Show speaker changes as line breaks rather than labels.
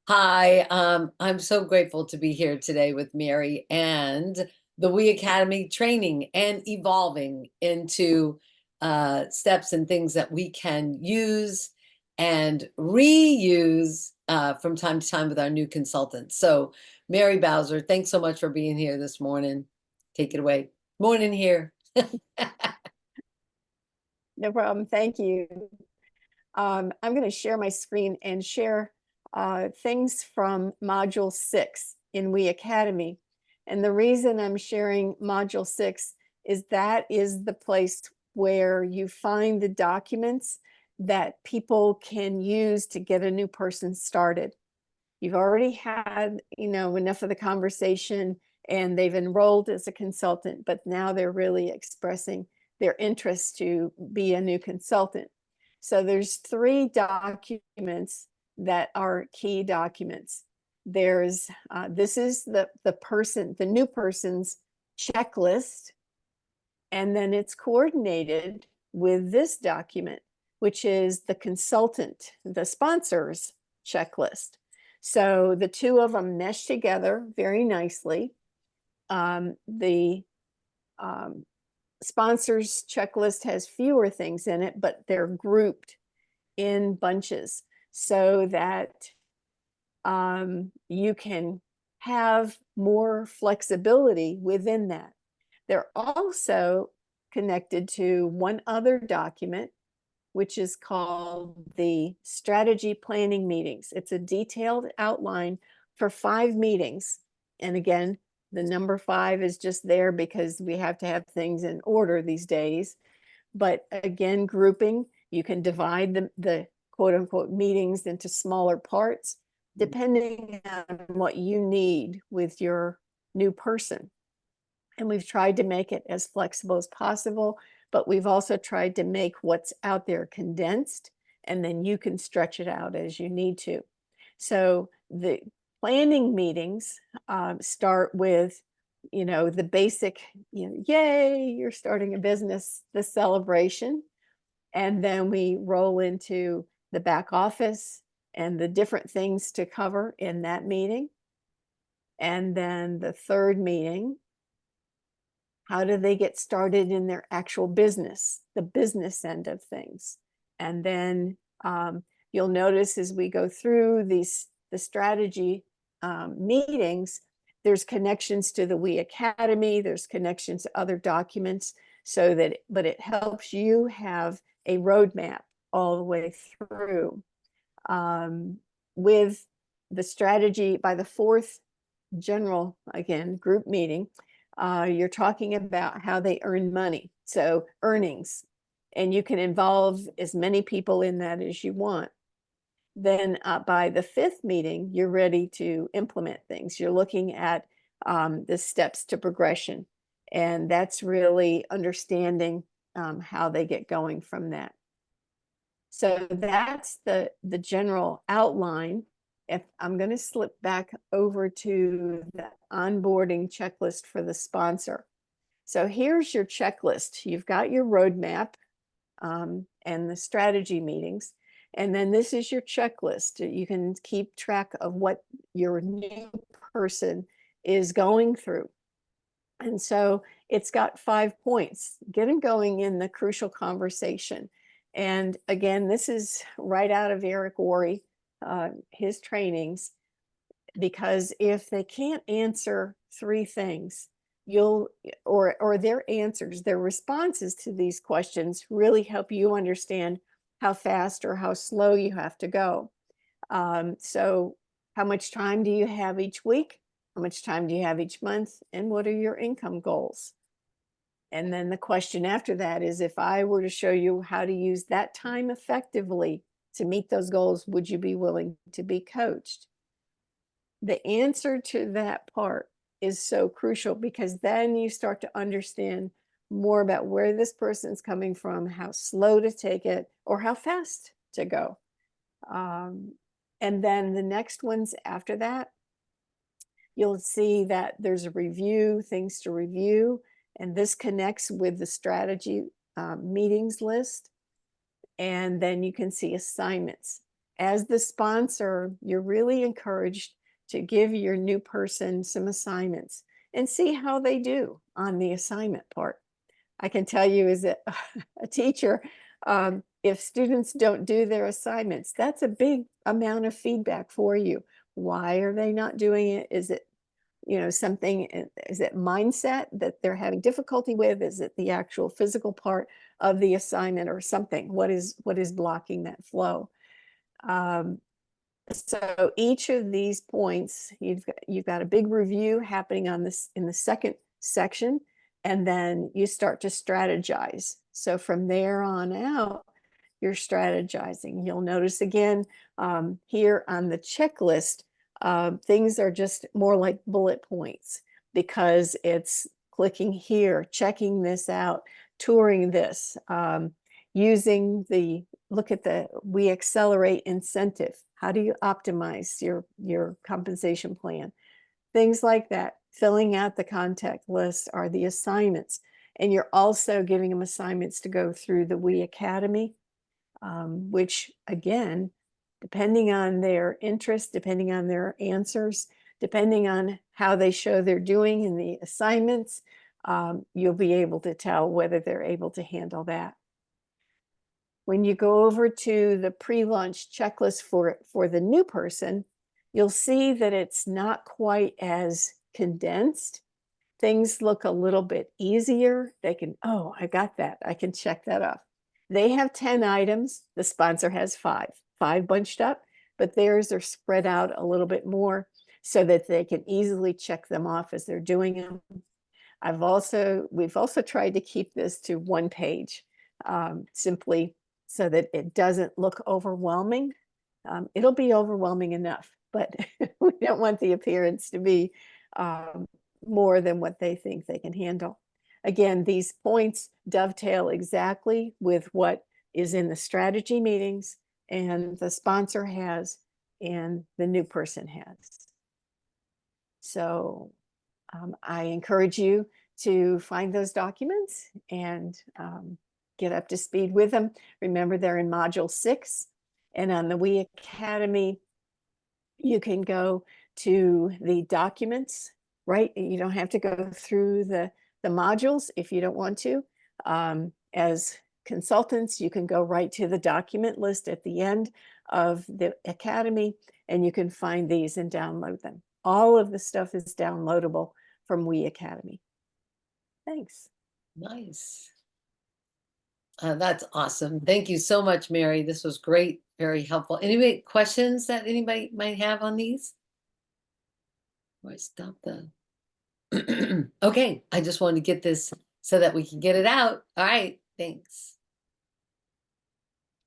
Hi, I'm so grateful to be here today with Mary and the We Academy training and evolving into steps and things that we can use and reuse from time to time with our new consultants. So, Mary Bowser, thanks so much for being here this morning. Take it away. Morning here.
No problem. Thank you. I'm going to share my screen and share things from Module 6 in We Academy. And the reason I'm sharing Module 6 is that is the place where you find the documents that people can use to get a new person started. You've already had, enough of the conversation and they've enrolled as a consultant, but now they're really expressing their interest to be a new consultant. So there's 3 documents that are key documents. There's this is the new person's checklist, and then it's coordinated with this document, which is the consultant, the sponsor's checklist. So the two of them mesh together very nicely. The sponsor's checklist has fewer things in it, but they're grouped in bunches so that you can have more flexibility within that. They're also connected to one other document, which is called the strategy planning meetings. It's a detailed outline for 5 meetings. And again, the number 5 is just there because we have to have things in order these days. But again, grouping, you can divide the quote unquote meetings into smaller parts, depending on what you need with your new person. And we've tried to make it as flexible as possible, but we've also tried to make what's out there condensed, and then you can stretch it out as you need to. So the planning meetings start with, the basic, yay, you're starting a business, the celebration. And then we roll into the back office and the different things to cover in that meeting. And then the third meeting, how do they get started in their actual business, the business end of things? And then you'll notice as we go through the strategy meetings, there's connections to the We Academy, there's connections to other documents, but it helps you have a roadmap all the way through. With the strategy, by the 4th general, again, group meeting, you're talking about how they earn money. So earnings, and you can involve as many people in that as you want. Then by the 5th meeting, you're ready to implement things. You're looking at the steps to progression. And that's really understanding how they get going from that. So that's the general outline. If I'm going to slip back over to the onboarding checklist for the sponsor. So here's your checklist. You've got your roadmap and the strategy meetings. And then this is your checklist. You can keep track of what your new person is going through. And so it's got 5 points. Get them going in the crucial conversation. And again, this is right out of Eric Worre, his trainings, because if they can't answer 3 things, or their answers, their responses to these questions really help you understand how fast or how slow you have to go. So how much time do you have each week? How much time do you have each month? And what are your income goals? And then the question after that is, if I were to show you how to use that time effectively to meet those goals, would you be willing to be coached? The answer to that part is so crucial, because then you start to understand more about where this person's coming from, how slow to take it, or how fast to go. And then the next ones after that, you'll see that there's a review, things to review, and this connects with the strategy meetings list. And then you can see assignments. as the sponsor, you're really encouraged to give your new person some assignments and see how they do on the assignment part. I can tell you as a teacher, if students don't do their assignments, that's a big amount of feedback for you. Why are they not doing it? Is it, something, is it mindset that they're having difficulty with? Is it the actual physical part of the assignment or something? What is blocking that flow? So each of these points, you've got a big review happening on this in the second section, and then you start to strategize. So from there on out, you're strategizing. You'll notice again here on the checklist, things are just more like bullet points because it's clicking here, checking this out, touring this, using the look at the We Accelerate incentive. How do you optimize your compensation plan? Things like that. Filling out the contact list are the assignments. And you're also giving them assignments to go through the We Academy, which again, depending on their interest, depending on their answers, depending on how they show they're doing in the assignments, you'll be able to tell whether they're able to handle that. When you go over to the pre-launch checklist for the new person, you'll see that it's not quite as condensed. Things look a little bit easier. They can, oh, I got that. I can check that off. They have 10 items. The sponsor has five bunched up, but theirs are spread out a little bit more so that they can easily check them off as they're doing them. We've also tried to keep this to one page, simply so that it doesn't look overwhelming. It'll be overwhelming enough, but we don't want the appearance to be more than what they think they can handle. Again, these points dovetail exactly with what is in the strategy meetings and the sponsor has and the new person has. So I encourage you to find those documents and get up to speed with them. Remember, they're in Module 6. And on the We Academy, you can go to the documents, right? You don't have to go through the modules if you don't want to. As consultants, you can go right to the document list at the end of the Academy, and you can find these and download them. All of the stuff is downloadable from We Academy. Thanks.
Nice. That's awesome. Thank you so much, Mary. This was great, very helpful. Any questions that anybody might have on these? Or I stop the. Okay, I just wanted to get this so that we can get it out. All right, thanks.